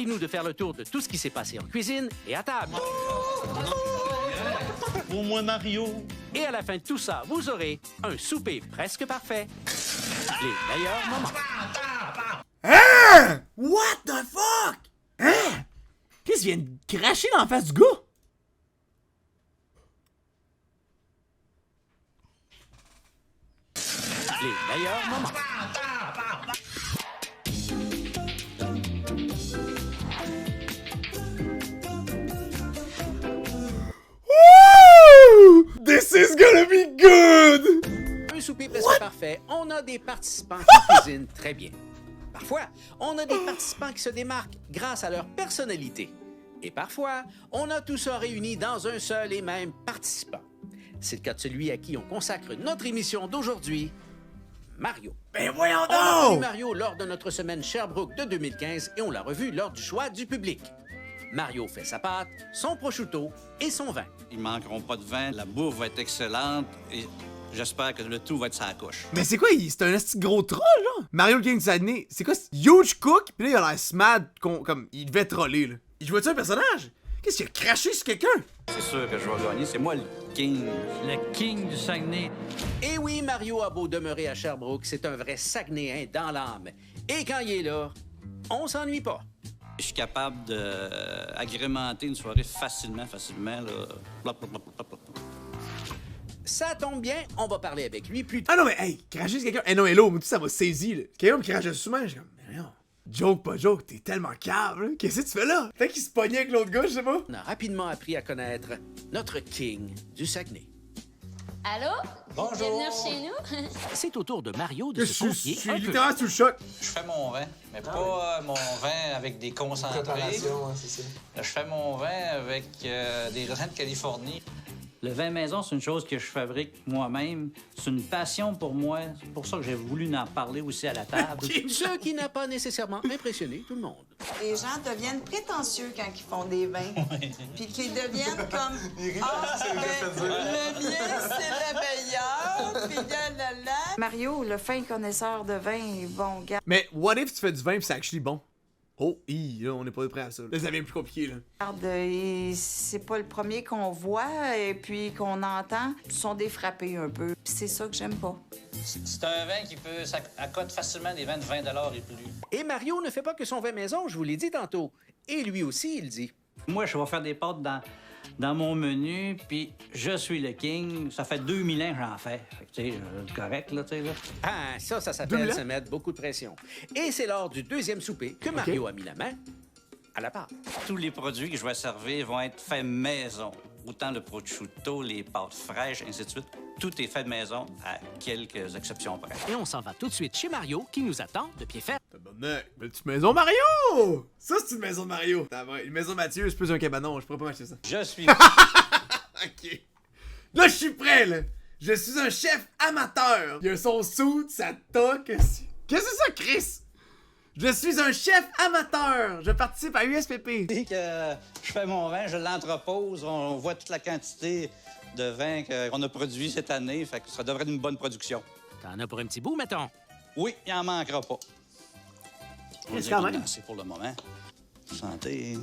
nous de faire le tour de tout ce qui s'est passé en cuisine et à table. Pour moi, Mario. Et à la fin de tout ça, vous aurez un souper presque parfait. Les meilleurs moments. Hein? What the fuck? Hein? Qu'est-ce qu'il vient de cracher dans la face du gars? Les meilleurs moments. Woo! This is gonna be good! Un souper presque parfait, on a des participants qui cuisinent très bien. Parfois, on a des participants qui se démarquent grâce à leur personnalité. Et parfois, on a tout ça réuni dans un seul et même participant. C'est le cas de celui à qui on consacre notre émission d'aujourd'hui, Mario. Ben voyons On a connu donc! Mario lors de notre semaine Sherbrooke de 2015 et on l'a revu lors du choix du public. Mario fait sa pâte, son prosciutto et son vin. Ils manqueront pas de vin, la bouffe va être excellente et j'espère que le tout va être sa couche. Mais c'est quoi, c'est un esti gros troll, là? Mario le King du Saguenay, c'est quoi? Huge cook? Pis là, il a l'air smad, comme, il devait troller, là. Il jouait-tu un personnage? Qu'est-ce qu'il a craché sur quelqu'un? C'est sûr que je vais gagner, c'est moi le king. Le king du Saguenay. Et oui, Mario a beau demeurer à Sherbrooke, c'est un vrai Saguenayen dans l'âme. Et quand il est là, on s'ennuie pas. Je suis capable d'agrémenter une soirée facilement, là. Plop, plop, plop, plop, plop. Ça tombe bien, on va parler avec lui plus tard. Ah non, mais hey, cracher sur quelqu'un. Eh non, hello, moi, tout ça m'a saisi, là. Quelqu'un me crache souvent, je suis comme, mais non. Joke, pas joke, t'es tellement cave, là. Qu'est-ce que tu fais là? Peut-être qu'il se pognait avec l'autre gars, je sais pas. On a rapidement appris à connaître notre king du Saguenay. Allô? Bonjour. Bienvenue chez nous. C'est au tour de Mario de Je se suis, confier je suis un peu. littéralement sous le choc. Je fais mon vin, mais pas mon vin avec des concentrés. Je fais mon vin avec des raisins de Californie. Le vin maison, c'est une chose que je fabrique moi-même. C'est une passion pour moi. C'est pour ça que j'ai voulu en parler aussi à la table. Ce qui n'a pas nécessairement impressionné tout le monde. Les gens deviennent prétentieux quand ils font des vins. Puis qu'ils deviennent comme le mien, c'est le meilleur. Puis là, là. Mario, le fin connaisseur de vin, bon gars. Mais what if tu fais du vin pis c'est actually bon? Oh, là, on n'est pas prêt à ça. Là, ça devient plus compliqué, là. Regarde, c'est pas le premier qu'on voit et puis qu'on entend. Ils sont défrappés un peu. Puis c'est ça que j'aime pas. C'est un vin qui peut accote facilement des vins de 20 $ et plus. Et Mario ne fait pas que son vin maison, je vous l'ai dit tantôt. Et lui aussi, il dit. Moi, je vais faire des pâtes dans mon menu, puis je suis le king. Ça fait 2000 ans que j'en fais. Fait que, tu sais, correct, là, tu sais, là. Ah, ça 2000 s'appelle ans? se mettre beaucoup de pression. Et c'est lors du deuxième souper que Mario a mis la main à la pâte. Tous les produits que je vais servir vont être faits maison. Autant le prosciutto, les pâtes fraîches, ainsi de suite. Tout est fait de maison, à quelques exceptions près. Et on s'en va tout de suite chez Mario, qui nous attend de pied ferme. Tabarnak, une petite maison Mario! Ça, c'est une maison de Mario. Une maison Mathieu, c'est plus un cabanon. Je pourrais pas m'acheter ça. Je suis Ok. Là, je suis prêt, là. Je suis un chef amateur. Il a son soude, sa toque. Qu'est-ce que c'est ça, Chris? Je suis un chef amateur. Je participe à USPP. Dès que je fais mon vin, je l'entrepose, on voit toute la quantité de vin qu'on a produit cette année, fait que ça devrait être une bonne production. T'en as pour un petit bout, mettons. Oui, il en manquera pas. On Yes, dirait quand qu'il même. en a assez pour le moment. Santé.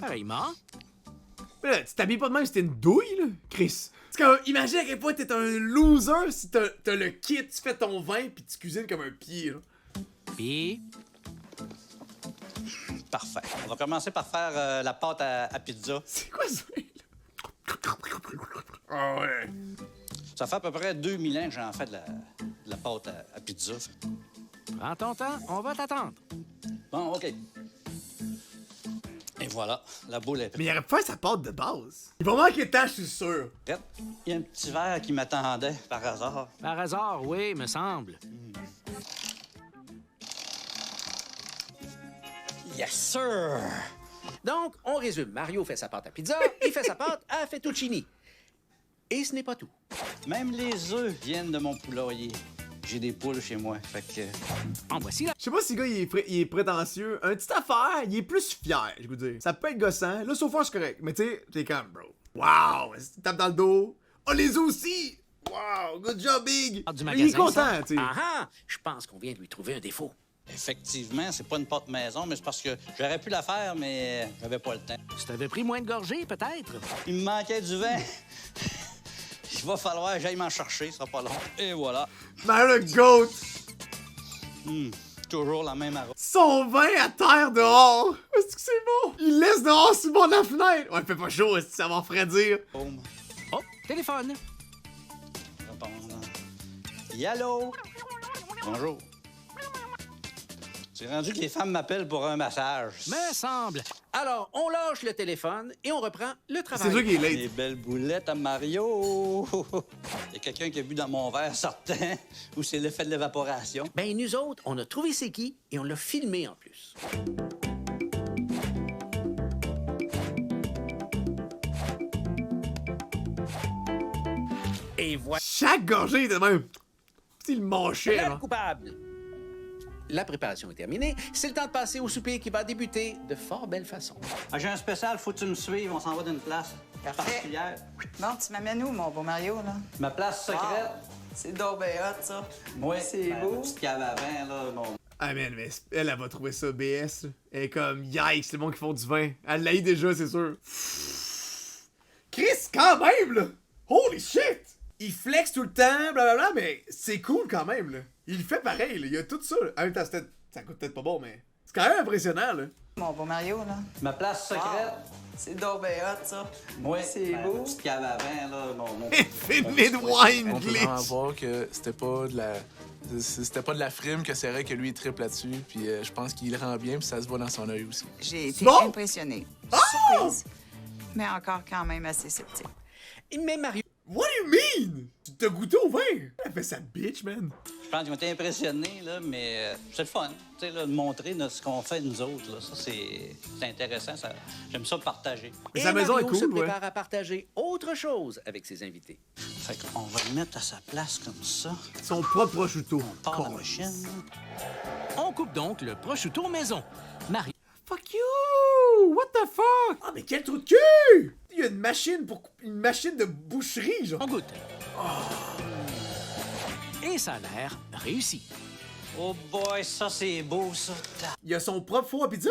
Pareillement. Mais là, tu t'habilles pas de même si t'es une douille, là, Chris. C'est comme, imagine à quel point t'es un loser si t'as le kit, tu fais ton vin pis tu cuisines comme un pied, là. Puis, Parfait. On va commencer par faire la pâte à pizza. C'est quoi ça, là? Ah ouais. Ça fait à peu près 2000 ans que j'en fais de la pâte à pizza. prends ton temps, on va t'attendre. Bon, OK. Et voilà, la boule est Mais il aurait pu faire sa pâte de base. Il va manquer de temps, je suis sûr. prête. Il y a un petit verre qui m'attendait par hasard. Par hasard, oui, me semble. Yes, sir! Donc, on résume. Mario fait sa pâte à pizza, il fait sa pâte à fettuccini. Et ce n'est pas tout. Même les œufs viennent de mon poulailler. J'ai des poules chez moi, fait que... En voici la... Je sais pas si le gars il est prétentieux. Un petit affaire, il est plus fier, je vous dire. Ça peut être gossant. Là, so far, c'est correct. Mais tu sais, t'es comme, bro. Wow! Tu tapes dans le dos. Oh, les œufs aussi! Wow! Good job, Big! du Mais magasin. il est content, ça. tu sais. Ah ah! Je pense qu'on vient de lui trouver un défaut. Effectivement, c'est pas une porte-maison, mais c'est parce que j'aurais pu la faire, mais j'avais pas le temps. Tu t'avais pris moins de gorgées, peut-être? Il me manquait du vin. Il va falloir que j'aille m'en chercher, ça sera pas long. Et voilà. Ben le goat! Toujours la même arôme. Son vin à terre dehors! Est-ce que c'est bon? Il laisse dehors sur le bord de la fenêtre! Ouais, fait pas chaud, ça va refroidir. Oh, téléphone. Répondre. Yallo! Bonjour. C'est rendu que les femmes m'appellent pour un massage. Me semble. Alors, on lâche le téléphone et on reprend le travail. C'est sûr qu'il est Les late. belles boulettes à Mario! Il y a quelqu'un qui a bu dans mon verre sortant, ou c'est l'effet de l'évaporation. Ben, nous autres, on a trouvé c'est qui et on l'a filmé en plus. Et voilà Chaque gorgée est de même. Il manchait, le là. coupable. La préparation est terminée. C'est le temps de passer au souper qui va débuter de fort belle façon. Ah, j'ai un spécial, faut que tu me suives, on s'en va d'une place Parfait. particulière. Bon, tu m'amènes où, mon beau Mario, là? Ma place secrète. C'est donc bien hot, ça. Oui, C'est ben, beau. une petite cave à vin, là, bon. Ah, man, mais elle va trouver ça BS. Là. Elle est comme, yikes, le monde qui font du vin. Elle l'a eu déjà, c'est sûr. Chris, quand même, là! Holy shit! Il flex tout le temps, blablabla, mais c'est cool quand même, là. Il fait pareil, là. Il y a tout ça, là. En même temps, ça coûte peut-être pas bon, mais c'est quand même impressionnant, là. Mon beau Mario, là. Ma place secrète. C'est donc bien hot, ça. Oui, C'est ben, beau. une petite cave à vin, là, mon Infinite wine On peut vraiment glitch! voir que c'était pas de la frime, que c'est vrai que lui il triple là-dessus, puis je pense qu'il le rend bien, puis ça se voit dans son œil aussi. J'ai été Bon? impressionnée. Surprise. Mais encore quand même assez sceptique. Mais Mario, What do you mean? Tu t'as goûté au vin? Elle fait sa bitch, man. Je pense qu'ils ont été impressionnés, là, mais c'est le fun, tu sais, là, de montrer ce qu'on fait nous autres. Là. Ça, c'est intéressant. J'aime ça partager. Mais et sa maison Mario est cool, se ouais. prépare à partager autre chose avec ses invités. Fait qu'on va le mettre à sa place comme ça. Son propre prosciutto. On part la machine. On coupe donc le prosciutto maison. Mario. Fuck you! What the fuck? Ah, mais quel trou de cul! Il y a une machine de boucherie, genre. On goûte. Et ça a l'air réussi. Oh boy, ça, c'est beau, ça. Il y a son propre four à pizza?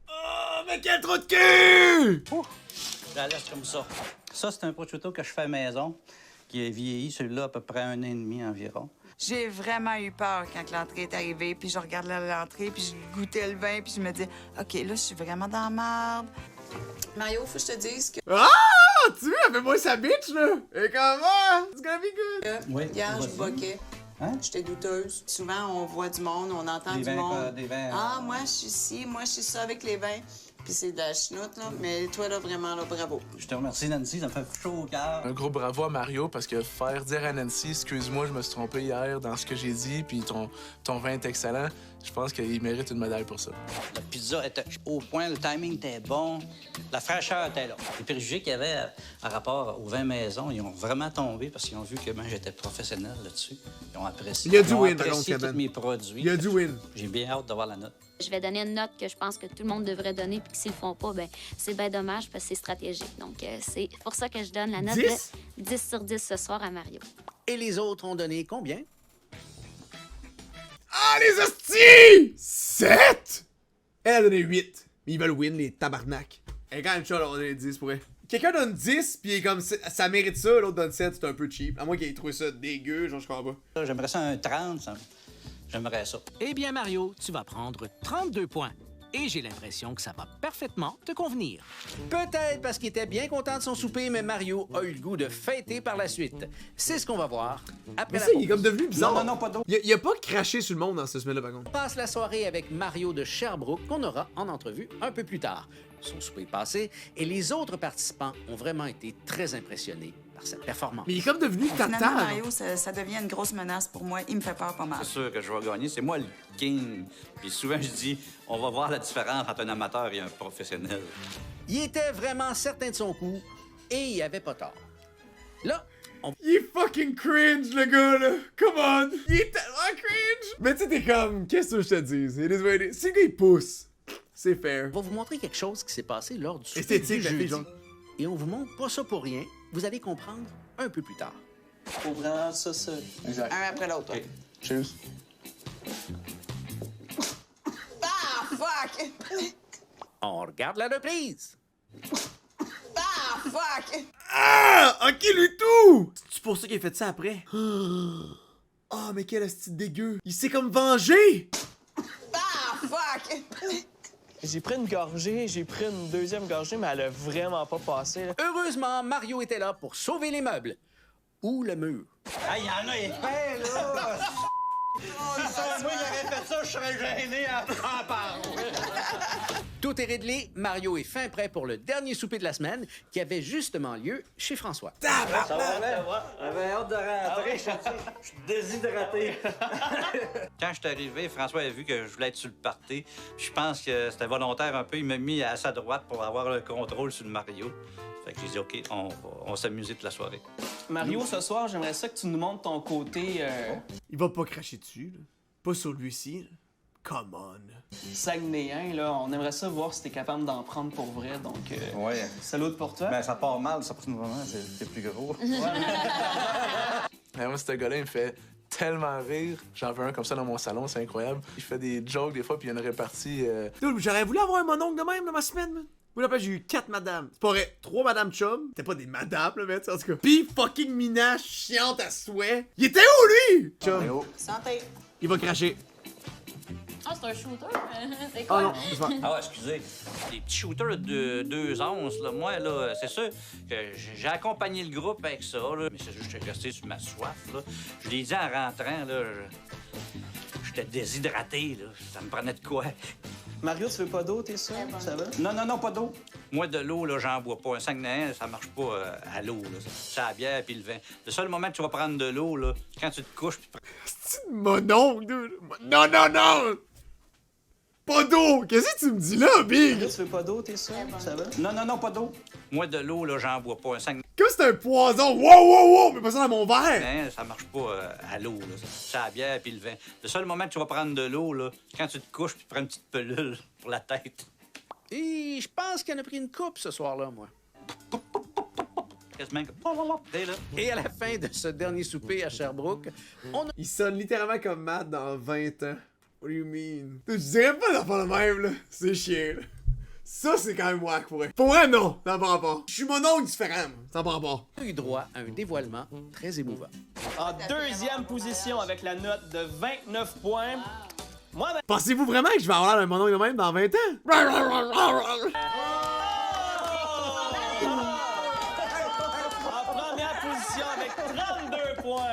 Oh, mais quel trou de cul! Je la laisse comme ça. Ça, c'est un prosciutto que je fais maison, qui est vieilli, celui-là, à peu près 1 an et demi environ. J'ai vraiment eu peur quand l'entrée est arrivée, puis je regardais l'entrée, puis je goûtais le vin, puis je me disais, OK, là, je suis vraiment dans la merde. Mario, faut que je te dise que Ah! Tu vois, elle fait moi sa bitch, là! Et comment? It's gonna be good! Oui, hier, je vas-y. boquais. Hein? J'étais douteuse. Souvent, on voit du monde, on entend Des du vins, monde. des vins, Ah, moi, je suis ci, moi, je suis ça avec les vins. Puis c'est de la chenoute, là. Mais toi, là, vraiment, là, bravo. Je te remercie, Nancy, ça me fait chaud au cœur. Un gros bravo à Mario, parce que faire dire à Nancy, excuse-moi, je me suis trompé hier dans ce que j'ai dit, puis ton vin est excellent, je pense qu'il mérite une médaille pour ça. La pizza était au point, le timing était bon, la fraîcheur était là. Les préjugés qu'il y avait par rapport au vin maison, ils ont vraiment tombé parce qu'ils ont vu que ben, j'étais professionnel là-dessus. Ils ont apprécié. Il y a du Ils ont win, par apprécié contre, tous Kevin. mes produits. Il y a du win. J'ai bien hâte d'avoir la note. Je vais donner une note que je pense que tout le monde devrait donner, puis que s'ils le font pas, ben c'est bien dommage parce que c'est stratégique. Donc, c'est pour ça que je donne la note 10? de 10 sur 10 ce soir à Mario. Et les autres ont donné combien? Ah, les hosties! 7! Elle a donné 8. Mais ils veulent win, les tabarnak. Elle est quand même chill, on a donné 10 pour elle. Quelqu'un donne 10, puis il est comme, ça mérite ça, l'autre donne 7, c'est un peu cheap. À moins qu'il ait trouvé ça dégueu, genre, je comprends pas. J'aimerais ça un 30, j'aimerais ça. Eh bien, Mario, tu vas prendre 32 points. Et j'ai l'impression que ça va parfaitement te convenir. Peut-être parce qu'il était bien content de son souper, mais Mario a eu le goût de fêter par la suite. C'est ce qu'on va voir après Mais la ça, il est pause. comme devenu bizarre. Non, pas d'eau. Il a pas craché sur le monde dans cette semaine-là, par contre. On passe la soirée avec Mario de Sherbrooke, qu'on aura en entrevue un peu plus tard. Son souper est passé, et les autres participants ont vraiment été très impressionnés par sa performance. Mais il est comme devenu Finalement, tata. Mario, ça devient une grosse menace pour moi. Il me fait peur pas mal. C'est sûr que je vais gagner, c'est moi le king. Puis souvent, je dis, on va voir la différence entre un amateur et un professionnel. Il était vraiment certain de son coup, et il avait pas tort. Là, Il est fucking cringe, le gars, là. Come on. Il est tellement cringe. Mais tu sais, t'es comme, qu'est-ce que je te dis? C'est le gars, il pousse. C'est fair. on va vous montrer quelque chose qui s'est passé lors du souper Esthétique, du la fille, jeudi. genre. Et on vous montre pas ça pour rien. Vous allez comprendre un peu plus tard. Faut vraiment ça seul. Exact. Un après l'autre. Cheers. Ah, fuck! On regarde la reprise. Ah, fuck! Ah! Ok, lui tout! C'est pour ça qu'il a fait ça après? Ah, mais quel asti dégueu! Il s'est comme vengé! Ah, fuck! J'ai pris une gorgée, j'ai pris une deuxième gorgée, mais elle a vraiment pas passé. Là. Heureusement, Mario était là pour sauver les meubles. Ou le mur. Ah, il y en a épais, là! Moi, j'aurais fait ça, je serais gêné à en parler. Tout est réglé, Mario est fin prêt pour le dernier souper de la semaine qui avait justement lieu chez François. Ça va, j'avais hâte de rentrer, je suis déshydraté. Quand je suis arrivé, François a vu que je voulais être sur le party. Je pense que c'était volontaire un peu. Il m'a mis à sa droite pour avoir le contrôle sur le Mario. Fait que j'ai dit, OK, on va s'amuser toute la soirée. Mario, ce soir, j'aimerais ça que tu nous montres ton côté Il va pas cracher dessus, là. Pas sur lui-ci, là. Come on. saguenéen. Là. On aimerait ça voir si t'es capable d'en prendre pour vrai. Donc, Ouais. salut pour toi. Ben, ça part mal, ça, pour ce moment, c'est plus gros. Moi, ce gars-là, il me fait tellement rire. J'en veux un comme ça dans mon salon, c'est incroyable. Il fait des jokes des fois, puis il y a une répartie. Dude, j'aurais voulu avoir un mononcle de même dans ma semaine, man. Vous l'appelez, j'ai eu 4 madames. C'est pas vrai, 3 madames chum. C'était pas des madames, là, mais en tout cas. Pis fucking Mina, chiante à souhait. Il était où, lui? Chum, Santé. il va cracher. Ah, c'est un shooter? C'est Ah quoi? non, c'est pas. Ah ouais, excusez. Les petits shooters de 2 onces, là, moi, là, c'est sûr que j'ai accompagné le groupe avec ça, là, mais c'est juste que j'étais resté sur ma soif, là. Je l'ai dit en rentrant, là, j'étais déshydraté, là. Ça me prenait de quoi? Mario, tu veux pas d'eau, t'es sûr? Ça va? Non, pas d'eau. Moi, de l'eau, là, j'en bois pas. Un Saguenay, ça marche pas à l'eau, là. C'est la bière puis le vin. Le seul moment que tu vas prendre de l'eau, là, quand tu te couches puis C'est mononcle, dude. Non, non, non! Pas d'eau! Qu'est-ce que tu me dis là, Big? Mario, tu veux pas d'eau, t'es sûr? Ça va? Non, pas d'eau. Moi, de l'eau, là, j'en bois pas. Un Saguenay, Que c'est un poison? Wow! Mets pas ça dans mon verre! ça marche pas à l'eau, là. C'est la bière puis le vin. Le seul moment que tu vas prendre de l'eau, là, quand tu te couches puis tu prends une petite pelule pour la tête. Et je pense qu'il en a pris une coupe ce soir-là, moi. Quasiment comme... là. Et à la fin de ce dernier souper à Sherbrooke, on a Il sonne littéralement comme Matt dans 20 ans. What do you mean? Je dirais pas d'en faire le même, là. C'est chiant, là. Ça, c'est quand même wack pour elle. Pour vrai, non. Ça n'a pas rapport. Je suis mon oncle différent. Ça n'a pas rapport. eu droit à un dévoilement très émouvant. En deuxième position avec la note de 29 points. Moi, ben... Pensez-vous vraiment que je vais avoir l'air d'un mon oncle de même dans 20 ans? En première position avec 32 points.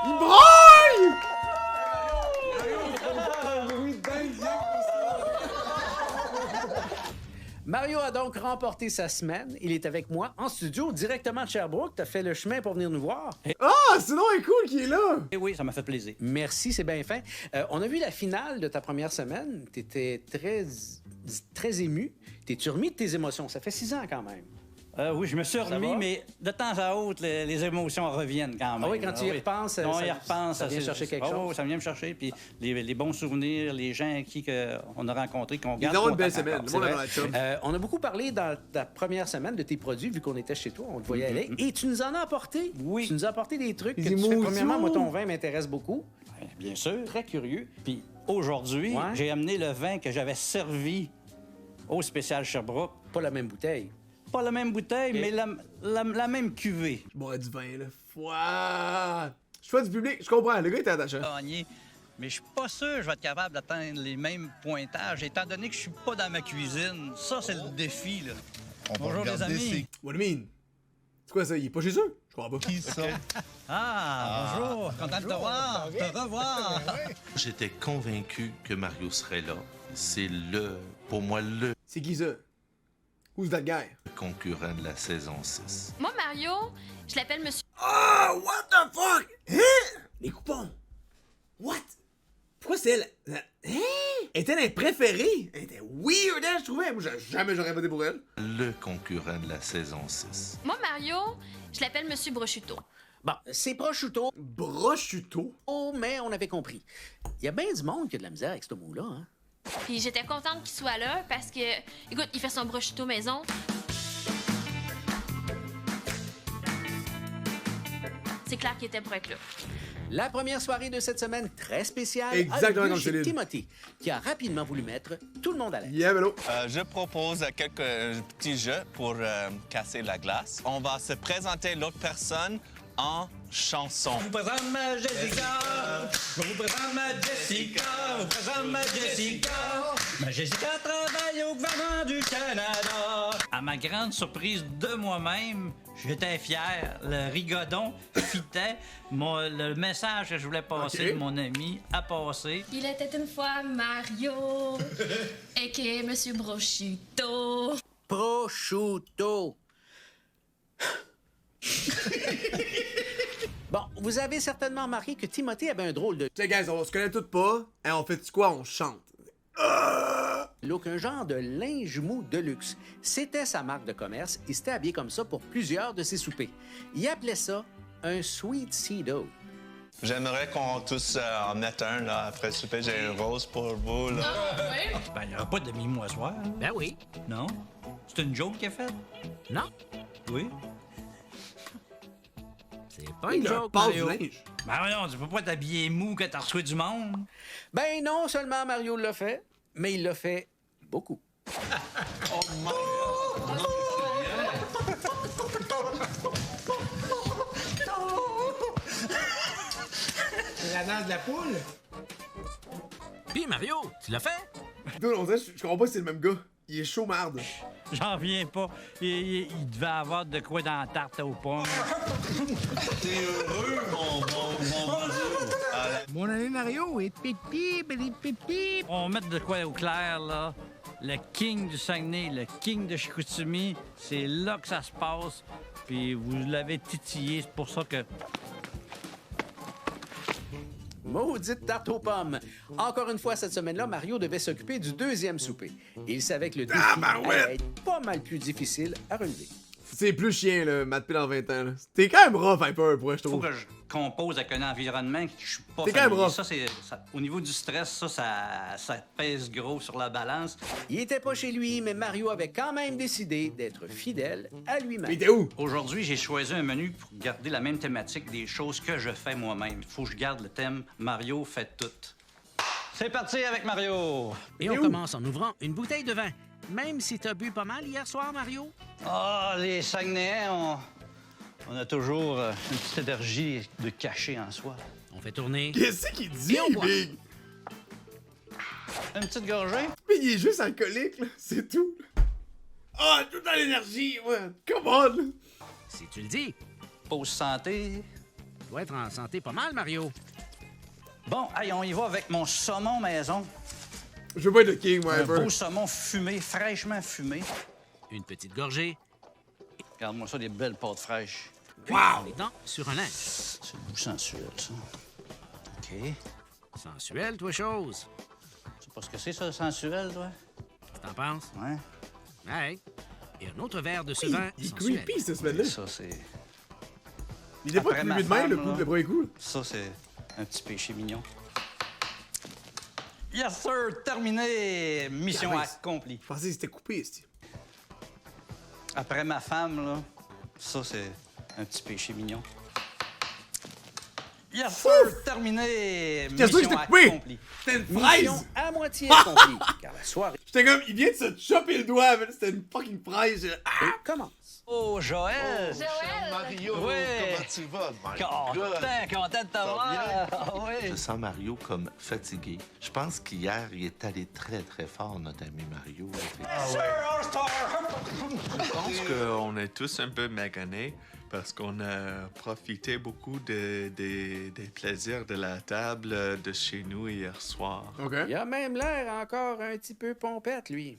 Il broille! Mario a donc remporté sa semaine. Il est avec moi en studio, directement de Sherbrooke. T'as fait le chemin pour venir nous voir. Ah, sinon, il est cool qu'il est là. Eh oui, ça m'a fait plaisir. Merci, c'est bien fin. On a vu la finale de ta première semaine. T'étais très ému. T'es-tu remis de tes émotions? Ça fait 6 ans quand même. Oui, je me suis remis, va? mais de temps à autre, les émotions reviennent quand même. Ah oui, quand tu y repenses, on ça- y repense. ça vient c'est- chercher quelque oh, chose. ça vient me chercher. Puis les bons souvenirs, les gens à qui on a rencontrés, qu'on Ils garde. ont une belle contact semaine. encore. Le C'est monde vrai. a la chum. On a beaucoup parlé dans ta première semaine de tes produits, vu qu'on était chez toi, on te voyait aller. Et tu nous en as apporté. Oui. Tu nous as apporté des trucs que Des tu fais. émotions. Premièrement, moi, ton vin m'intéresse beaucoup. Bien sûr. Très curieux. Puis aujourd'hui, Ouais. j'ai amené le vin que j'avais servi au spécial Sherbrooke. Pas la même bouteille. Pas la même bouteille, Ok. mais la même cuvée. Je boirais du vin, là. Ouah. Je fais du public, je comprends. Le gars était attaché. Gagné. Mais je suis pas sûr que je vais être capable d'atteindre les mêmes pointages, étant donné que je suis pas dans ma cuisine. Ça, c'est le défi, là. Bonjour, les amis. What do you mean? C'est quoi ça? Il est pas chez eux? Je crois pas. Qui ça? Bonjour. Content de te voir, de te revoir. J'étais convaincu que Mario serait là. C'est pour moi, le C'est qui ça? Who's that guy? concurrent de la saison 6. Moi, Mario, je l'appelle Monsieur. Ah, what the fuck? Hein? Les coupons. What? Pourquoi c'est elle? Hein? Elle était dans les préférés. Elle était weird, hein, je trouvais. Moi, jamais j'aurais voté pour elle. Le concurrent de la saison 6. Moi, Mario, je l'appelle Monsieur Brochuto. Bon, c'est prosciutto, Brochuto. mais on avait compris. Il y a bien du monde qui a de la misère avec ce mot-là, hein? Puis j'étais contente qu'il soit là parce que, écoute, il fait son brochuto maison. C'est clair qu'il était pour être là. La première soirée de cette semaine très spéciale Exactement a eu lieu comme chez Céline. Timothy, qui a rapidement voulu mettre tout le monde à l'aise. Yeah, Bello. Je propose quelques petits jeux pour casser la glace. On va se présenter l'autre personne en chanson. Je vous présente ma Jessica. Je vous présente ma Jessica. Je vous présente ma Jessica. Ma Jessica travaille au gouvernement du Canada. À ma grande surprise de moi-même, j'étais fier. Le rigodon fitait. Le message que je voulais passer de mon ami a passé. Il était une fois Mario et qui est Monsieur Prosciutto. Prosciutto. Bon, vous avez certainement remarqué que Timothée avait un drôle de... Tiens, guys, on se connaît tous pas. Hein, on fait quoi? On chante. look, un genre de linge mou de luxe. C'était sa marque de commerce. Il s'était habillé comme ça pour plusieurs de ses soupers. Il appelait ça un sweet Cedo. J'aimerais qu'on tous en mette un, là, après le souper. J'ai un rose pour vous, là. Ben, il n'y aura pas de demi-moisoir. Ben oui. Non? C'est une joke qu'il a faite? Non. Oui. C'est pas une joke, Mario. Ben voyons, tu peux pas t'habiller mou quand t'as reçu du monde. Ben non seulement Mario l'a fait, mais il l'a fait beaucoup. Oh my La danse de la poule? Puis Mario, tu l'as fait? Dude, on dirait, je comprends pas si c'est le même gars. Il est chaud marde. J'en reviens pas. Il devait avoir de quoi dans la tarte aux pommes. T'es heureux, mon Mon année Mario est pipi, pipi. On va mettre de quoi au clair, là. Le king du Saguenay, le king de Chicoutimi, c'est là que ça se passe. Puis vous l'avez titillé, c'est pour ça que... Maudite tarte aux pommes. Encore une fois, cette semaine-là, Mario devait s'occuper du deuxième souper. Et il savait que le défi allait être pas mal plus difficile à relever. C'est plus chien, là, Matt P dans 20 ans. là. T'es quand même rough un peu, je trouve. Faut que je compose avec un environnement que je suis pas T'es quand même familier. rough. Au niveau du stress, ça pèse gros sur la balance. Il était pas chez lui, mais Mario avait quand même décidé d'être fidèle à lui-même. Mais t'es où? Aujourd'hui, j'ai choisi un menu pour garder la même thématique des choses que je fais moi-même. Il faut que je garde le thème Mario fait tout. C'est parti avec Mario! Et on commence en ouvrant une bouteille de vin. Même si t'as bu pas mal hier soir, Mario? Ah, les Saguenayens, on a toujours une petite énergie de cachet en soi. On fait tourner. Qu'est-ce qu'il dit, Big? Une petite gorgée? Mais il est juste alcoolique, là. C'est tout. Ah, tout dans l'énergie, ouais. Come on, là. Si tu le dis. Pause santé. Tu dois être en santé pas mal, Mario. Bon, allez, on y va avec mon saumon maison. Je veux pas être le king, moi, Un ever. beau saumon fumé, fraîchement fumé. Une petite gorgée. Regarde-moi ça, des belles pâtes fraîches. Puis, on est sur un linge. C'est le goût sensuel, ça. OK. Sensuel, toi, chose. Tu sais pas ce que c'est, ça, sensuel, toi? T'en penses? Ouais. Ouais. Et un autre verre de ce vin Il est sensuel. creepy, cette semaine-là. Ça, c'est... Il est pas Après plus ma de même, femme, là. le premier coup. Ça, c'est un petit péché mignon. Yes, sir! Terminé! Mission accomplie. Je pensais que c'était coupé, ici. Après ma femme, là, ça, c'est un petit péché mignon. Yes, sir! Terminé! Qu'est-ce que Mission c'était coupé? accomplie. C'était une Mission fraise! à moitié accomplie, car la soirée J'étais comme, il vient de se choper le doigt, mais c'était une fucking fraise. commence. Oh, Joël! Mario, Oui. comment tu vas? My God. Content de t'avoir! Ah oui. Je sens Mario comme fatigué. Je pense qu'hier, il est allé très, très fort, notre ami Mario. Je pense qu'on est tous un peu maganés parce qu'on a profité beaucoup des plaisirs de la table de chez nous hier soir. Il a même l'air encore un petit peu pompette, lui.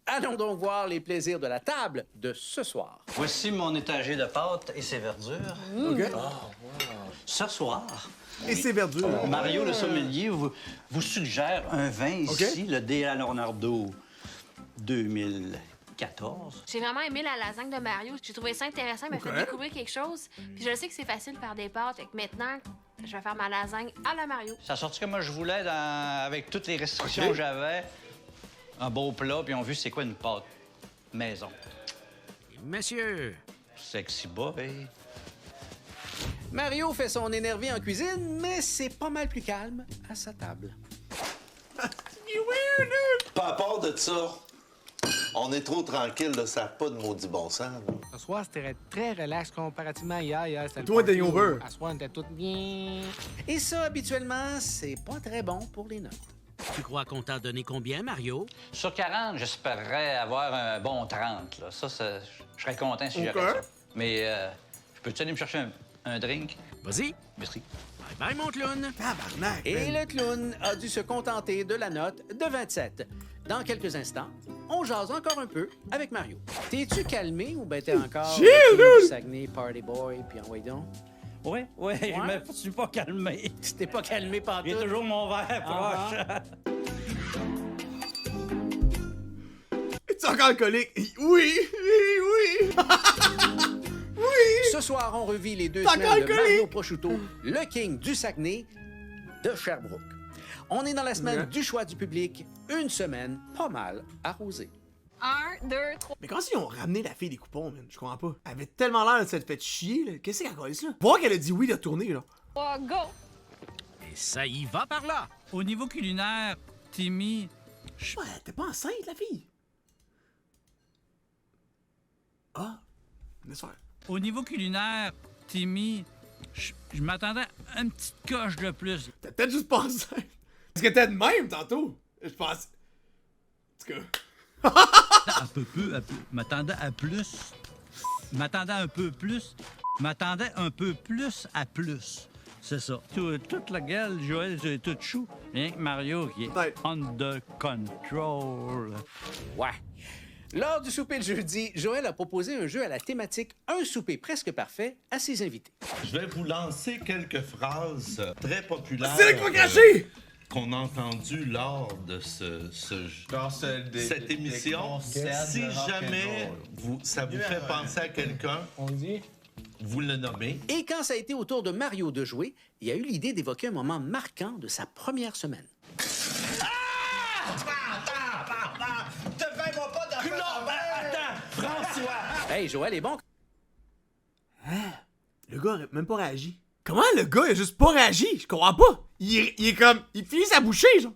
Allons donc voir les plaisirs de la table de ce soir. Voici mon étagé de pâtes et ses verdures. OK. Ce soir, Et ses verdures. Mario le sommelier vous suggère un vin ici, le De Leonardo 2014. J'ai vraiment aimé la lasagne de Mario. J'ai trouvé ça intéressant. Il m'a fait découvrir quelque chose. Puis je sais que c'est facile de faire des pâtes. Fait que maintenant, je vais faire ma lasagne à la Mario. Ça a sorti comme moi je voulais avec toutes les restrictions que j'avais. Un beau plat, puis on a vu c'est quoi une pâte maison. Monsieur. Sexy boy. Mario fait son énervé en cuisine, mais c'est pas mal plus calme à sa table. Pas à part de ça, on est trop tranquille, là, ça n'a pas de maudit bon sens. Là. Ce soir, c'était très relax comparativement à hier. Hier, c'était Toi, le party t'es over. où, à soir, on était tous bien. Et ça, habituellement, c'est pas très bon pour les notes. Tu crois qu'on t'a donné combien, Mario? Sur 40, j'espérerais avoir un bon 30. Là. Ça, je serais content si j'avais ça. Mais je peux-tu aller me chercher un drink? Vas-y. Merci. Bye bye, mon clown. Tabarnak, Et man. le clown a dû se contenter de la note de 27. Dans quelques instants, on jase encore un peu avec Mario. T'es-tu calmé ou ben t'es encore Chill, le king du dude! Saguenay Party Boy puis en donc? Oui, je me suis pas calmé. Tu t'es pas calmé pantoute? J'ai toujours mon verre proche. Es-tu encore alcoolique? Oui! Ce soir, on revit les 2 T'as semaines de calculé? Mario Prosciutto, le king du Saguenay de Sherbrooke. On est dans la semaine Ouais. du choix du public, une semaine pas mal arrosée. 1, 2, 3. Mais comment ils ont ramené la fille des coupons, man? Je comprends pas. Elle avait tellement l'air de s'être fait chier, là. Qu'est-ce qu'elle a collé ça? Voir qu'elle a dit oui de tourner, là. 3, go! Et ça y va par là. Au niveau culinaire, Timmy, Ouais, t'es pas enceinte, la fille. Ah, laisse faire. au niveau culinaire, Timmy, je m'attendais à une petite coche de plus. T'as peut-être juste pas enceinte. Parce que t'es de même, tantôt. Je pense... En tout cas... M'attendais à plus. M'attendais un peu plus. M'attendais un peu plus à plus. C'est ça. Toute la gueule, Joël, c'est tout chou. Rien que Mario qui est under control. Ouais. Lors du souper le jeudi, Joël a proposé un jeu à la thématique Un souper presque parfait à ses invités. Je vais vous lancer quelques phrases très populaires. C'est là qu'il va cacher! Qu'on a entendues lors de cette émission. Si jamais ça vous fait penser à quelqu'un, vous le nommez. Et quand ça a été au tour de Mario de jouer, il a eu l'idée d'évoquer un moment marquant de sa première semaine. Hey, Joël est bon. Le gars a même pas réagi. Comment le gars il a juste pas réagi? Je comprends pas. Il est comme... Il finit sa bouchée, genre.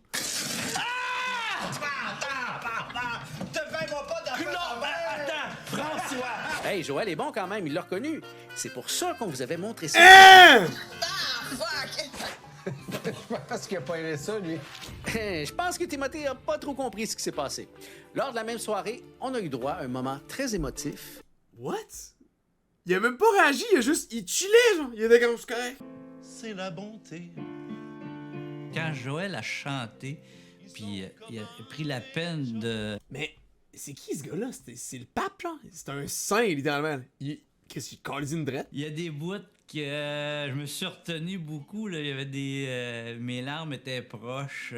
Hey, Joël est bon quand même, il l'a reconnu. C'est pour ça qu'on vous avait montré ça. Hein? Je pense qu'il a pas aimé ça, lui. Je pense que Timothée a pas trop compris ce qui s'est passé. Lors de la même soirée, on a eu droit à un moment très émotif. What? Il a même pas réagi, il a juste... Il chillait, genre. Il était comme... C'est correct. C'est la bonté. Quand Joël a chanté, puis il a pris la peine de... Mais c'est qui ce gars-là? C'est le pape, genre? C'est un saint, littéralement. Qu'est-ce qu'il colle une drette? Il y a des bouts que je me suis retenu beaucoup. Là. Il y avait des... mes larmes étaient proches.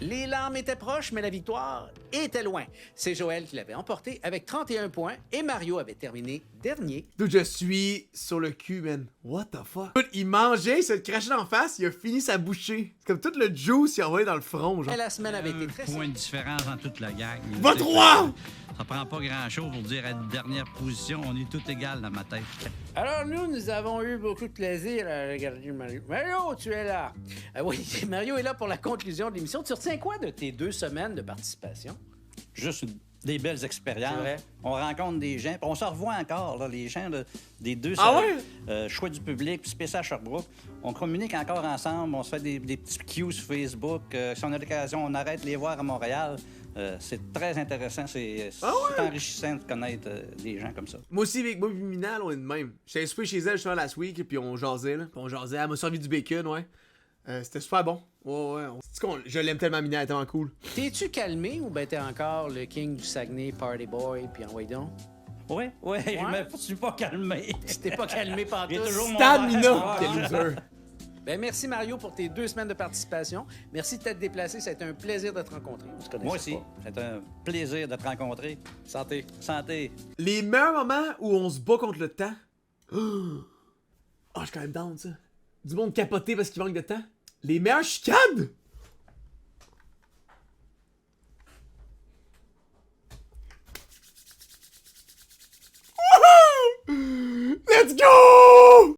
Les larmes étaient proches, mais la victoire était loin. C'est Joël qui l'avait emporté avec 31 points et Mario avait terminé dernier. Dude, je suis sur le cul, man. What the fuck? Dude, il mangeait, il se le crachait d'en face, il a fini sa bouchée. C'est comme tout le juice, il a envoyé dans le front, genre. Et la semaine avait été très Point de différence dans toute la gang. Va droit! Ça prend pas grand-chose pour dire à une dernière position, on est tout égal dans ma tête. Alors nous avons eu beaucoup de plaisir à regarder Mario. Mario, tu es là. Oui, Mario est là pour la conclusion de l'émission. Tu retiens quoi de tes 2 semaines de participation? Juste des belles expériences. C'est vrai. On rencontre des gens, puis on se revoit encore, là, les gens des 2 Ah choix du public, puis spécial Sherbrooke. On communique encore ensemble, on se fait des petits cues sur Facebook. Si on a l'occasion, on arrête de les voir à Montréal. C'est très intéressant, c'est enrichissant de connaître des gens comme ça. Moi aussi, avec moi et Minal, on est de même. J'étais souper chez elle justement last week, puis on jasait, là. Puis on jasait, elle m'a servi du bacon, ouais. C'était super bon. Ouais. Je l'aime tellement, Minal, elle est tellement cool. T'es-tu calmé ou ben t'es encore le king du Saguenay Party Boy puis en donc? Oui, je me suis pas calmé. Tu t'es pas calmé par tout. Stamina! Quel loser! Ben merci Mario pour tes 2 semaines de participation. Merci de t'être déplacé. Ça a été un plaisir de te rencontrer. On se connaissait Moi aussi, pas. c'est un plaisir de te rencontrer. Santé. Santé. Les meilleurs moments où on se bat contre le temps. Oh, je suis quand même down, ça. Du monde capoté parce qu'il manque de temps. Les meilleurs chicanes! Wouhou! Let's go!